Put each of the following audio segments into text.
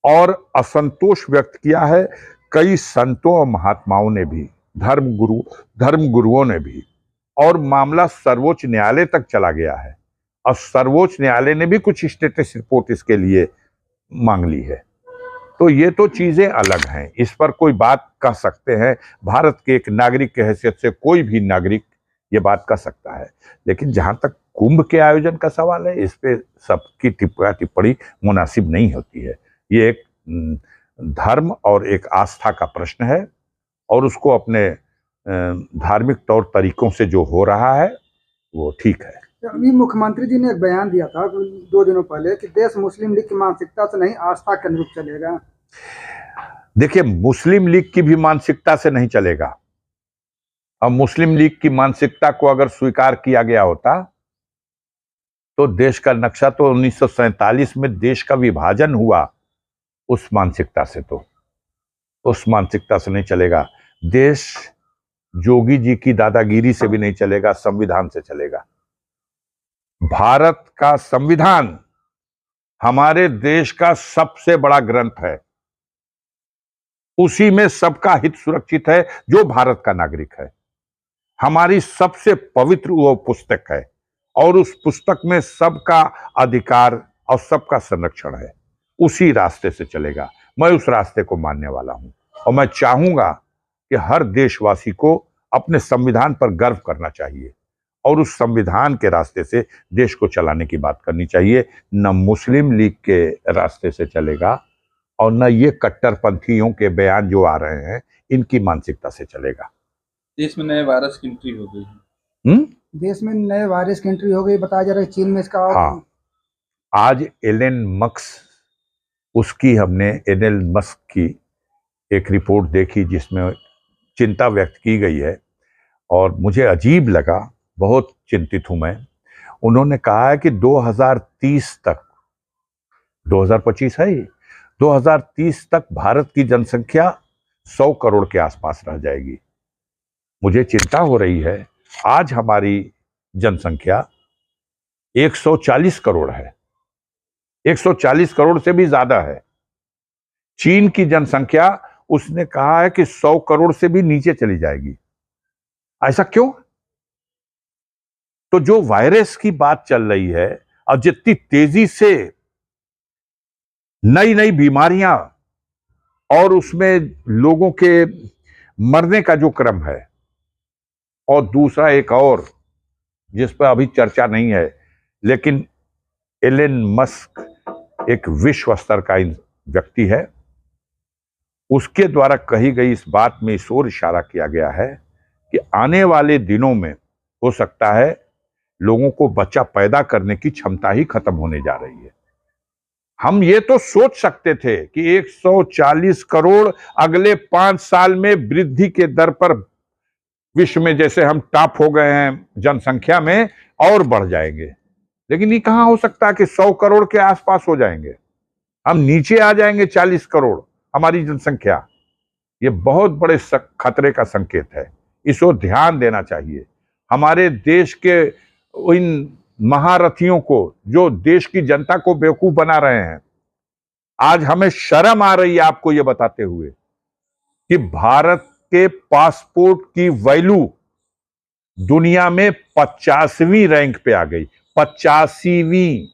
और असंतोष व्यक्त किया है कई संतों और महात्माओं ने भी, धर्म गुरुओं ने भी। और मामला सर्वोच्च न्यायालय तक चला गया है और सर्वोच्च न्यायालय ने भी कुछ स्टेटस रिपोर्ट इसके लिए मांग ली है। तो ये तो चीजें अलग हैं, इस पर कोई बात कह सकते हैं। भारत के एक नागरिक की हैसियत से कोई भी नागरिक ये बात कह सकता है। लेकिन जहां तक कुंभ के आयोजन का सवाल है, इस पे सबकी टिप्पणी मुनासिब नहीं होती है। ये एक धर्म और एक आस्था का प्रश्न है और उसको अपने धार्मिक तौर तरीकों से जो हो रहा है वो ठीक है। अभी मुख्यमंत्री जी ने एक बयान दिया था 2 दिनों पहले कि देश मुस्लिम लीग की मानसिकता से नहीं, आस्था के अनुरूप चलेगा। देखिए, मुस्लिम लीग की भी मानसिकता से नहीं चलेगा। अब मुस्लिम लीग की मानसिकता को अगर स्वीकार किया गया होता तो देश का नक्शा तो 1947 में देश का विभाजन हुआ, उस मानसिकता से नहीं चलेगा। देश जोगी जी की दादागिरी से भी नहीं चलेगा, संविधान से चलेगा। भारत का संविधान हमारे देश का सबसे बड़ा ग्रंथ है, उसी में सबका हित सुरक्षित है जो भारत का नागरिक है। हमारी सबसे पवित्र वो पुस्तक है और उस पुस्तक में सबका अधिकार और सबका संरक्षण है। उसी रास्ते से चलेगा। मैं उस रास्ते को मानने वाला हूं और मैं चाहूंगा कि हर देशवासी को अपने संविधान पर गर्व करना चाहिए और उस संविधान के रास्ते से देश को चलाने की बात करनी चाहिए। न मुस्लिम लीग के रास्ते से चलेगा और न ये कट्टरपंथियों के बयान जो आ रहे हैं इनकी मानसिकता से चलेगा। देश में नए वायरस की एंट्री हो गई है। देश में नए वायरस की एंट्री हो गई, बताया जा रहा है चीन में इसका। हाँ, आज एलन मस्क की एक रिपोर्ट देखी जिसमें चिंता व्यक्त की गई है और मुझे अजीब लगा, बहुत चिंतित हूं मैं। उन्होंने कहा है कि 2030 तक, 2025 है ये, 2030 तक भारत की जनसंख्या 100 करोड़ के आसपास रह जाएगी। मुझे चिंता हो रही है। आज हमारी जनसंख्या 140 करोड़ है, 140 करोड़ से भी ज्यादा है। चीन की जनसंख्या उसने कहा है कि 100 करोड़ से भी नीचे चली जाएगी। ऐसा क्यों? तो जो वायरस की बात चल रही है और जितनी तेजी से नई नई बीमारियां और उसमें लोगों के मरने का जो क्रम है, और दूसरा एक और जिस पर अभी चर्चा नहीं है, लेकिन एलन मस्क एक विश्व स्तर का व्यक्ति है, उसके द्वारा कही गई इस बात में इस ओर इशारा किया गया है कि आने वाले दिनों में हो सकता है लोगों को बच्चा पैदा करने की क्षमता ही खत्म होने जा रही है। हम ये तो सोच सकते थे कि 140 करोड़ अगले 5 साल में वृद्धि के दर पर विश्व में जैसे हम टॉप हो गए हैं जनसंख्या में और बढ़ जाएंगे, लेकिन ये कहां हो सकता कि 100 करोड़ के आसपास हो जाएंगे। हम नीचे आ जाएंगे 40 करोड़ हमारी जनसंख्या। ये बहुत बड़े खतरे का संकेत है, इस ओर ध्यान देना चाहिए। हमारे देश के इन महारथियों को जो देश की जनता को बेवकूफ बना रहे हैं, आज हमें शर्म आ रही है आपको यह बताते हुए कि भारत के पासपोर्ट की वैल्यू दुनिया में 50वीं रैंक पे आ गई। 85वीं,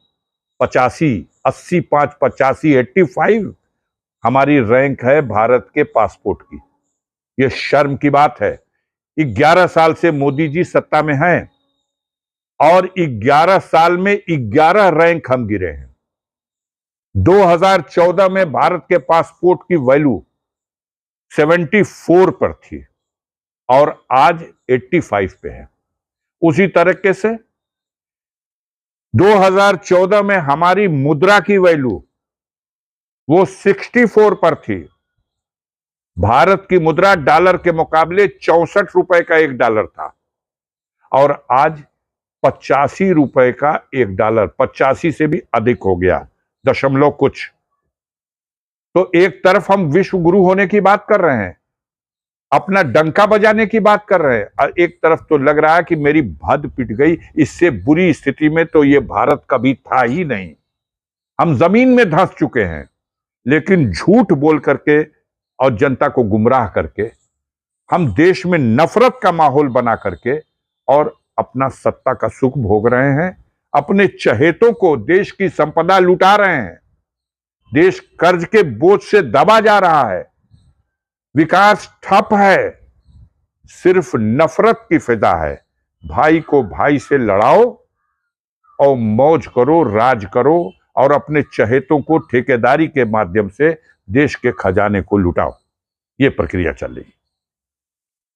85, 85, 85 हमारी रैंक है भारत के पासपोर्ट की। यह शर्म की बात है। 11 साल से मोदी जी सत्ता में हैं और 11 साल में 11 रैंक हम गिरे हैं। 2014 में भारत के पासपोर्ट की वैल्यू 74 पर थी और आज 85 पे है। उसी तरीके से 2014 में हमारी मुद्रा की वैल्यू वो 64 पर थी। भारत की मुद्रा डॉलर के मुकाबले 64 रुपए का $1 था और आज 85 रुपए का $1, 85 से भी अधिक हो गया, दशमलव कुछ। तो एक तरफ हम विश्व गुरु होने की बात कर रहे हैं, अपना डंका बजाने की बात कर रहे हैं, और एक तरफ तो लग रहा है कि मेरी भद पिट गई, इससे बुरी स्थिति में तो ये भारत कभी था ही नहीं। हम जमीन में धंस चुके हैं। लेकिन झूठ बोल करके और जनता को गुमराह करके हम देश में नफरत का माहौल बना करके और अपना सत्ता का सुख भोग रहे हैं। अपने चहेतों को देश की संपदा लुटा रहे हैं। देश कर्ज के बोझ से दबा जा रहा है। विकास ठप है। सिर्फ नफरत की फिजा है। भाई को भाई से लड़ाओ और मौज करो, राज करो और अपने चहेतों को ठेकेदारी के माध्यम से देश के खजाने को लुटाओ। यह प्रक्रिया चल रही है।